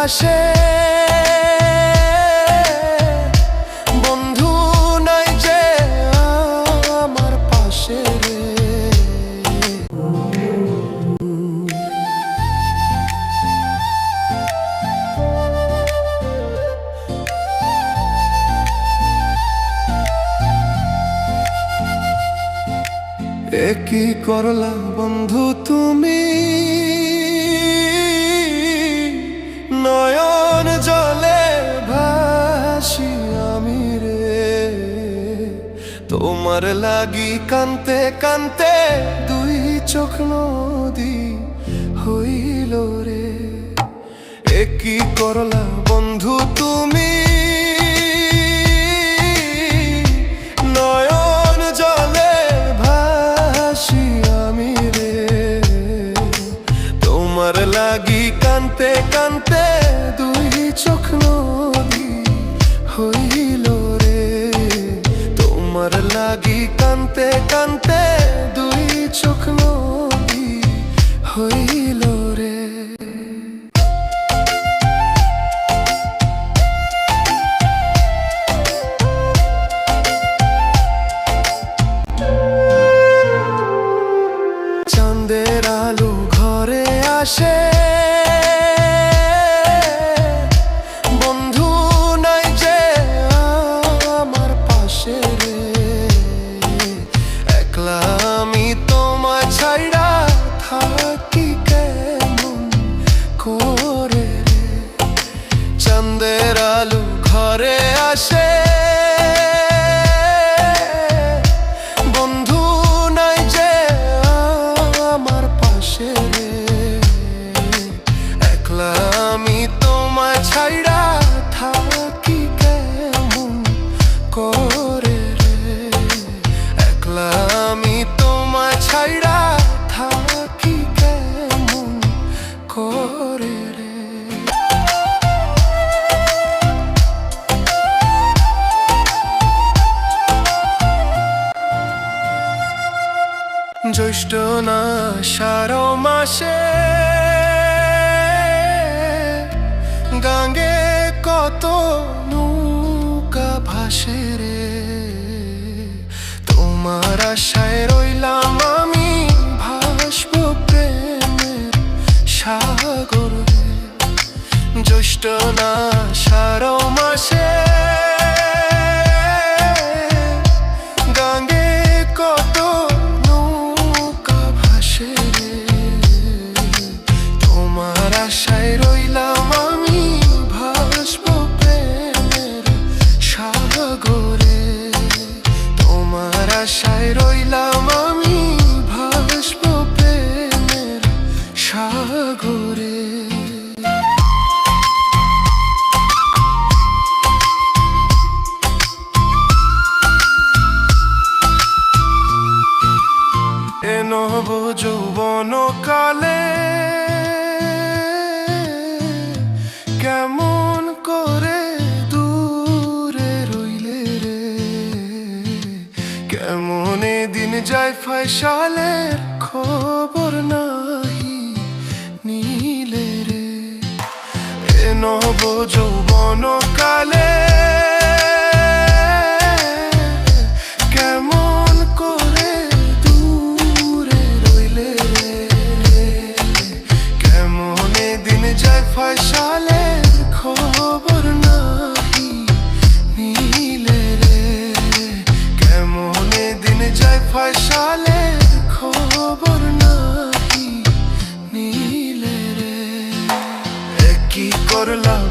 আসে, বন্ধু নাই যে আমার পাশে রে। এ কি করলা বন্ধু তুমি, নয়ন জলে ভাসি আমি রে। তোমার লাগি কানতে কানতে দুই চোখ নদী হইল রে। এ কি করলা বন্ধু তুমি, নয়ন জলে ভাসি আমি রে। তোমার লাগি কানতে কানতে দুই চোখ নদী হইল রে। তোমার লাগি কানতে কানতে দুই চোখ নদী হইল রে। চাঁদের আলো ঘরে আসে, বন্ধু নাই যে আমার পাশে রে। একলা আমি তোমায় ছাইড়া থাকি কেমন করে রে। চাঁদের আলো ঘরে আসে, বন্ধু নাই যে আমার পাশে রে। একলা আমি তোমায় ছাইড়া থাকি কেমন করে রে। একলা আমি তোমায় ছাইড়া থাকি কেমন করে রে। জ্যৈষ্ঠ না আষাঢ় মাসে গাঙ্গে কত নৌকা ভাসে রে। তোমার আশায় রইলাম আমি ভাসব প্রেমের সাগর রে। জ্যৈষ্ঠ না আষাঢ় মাসে গাঙ্গে কত নৌকা ভাসে রে। তোমার আশায় রইলাম আমি ভাসব প্রেমের সাগরে। তোমার আশায় রইলাম আমি ভাসব প্রেমের সাগরে। এ নব যৌবন কালে কেমন করে দূরে রইলে রে। কেমন দিন যায় ফয়সালের খবর নাহি নিলে রে। এ নব যৌবন কালে কেমন করে দূরে রইলে রে। কেমন দিন যায় ফয়সালের খবর নাহি নিলে রে। কেমন দিন যায় ফয়সালের খবর নাহি নিলে রে। কি করলাম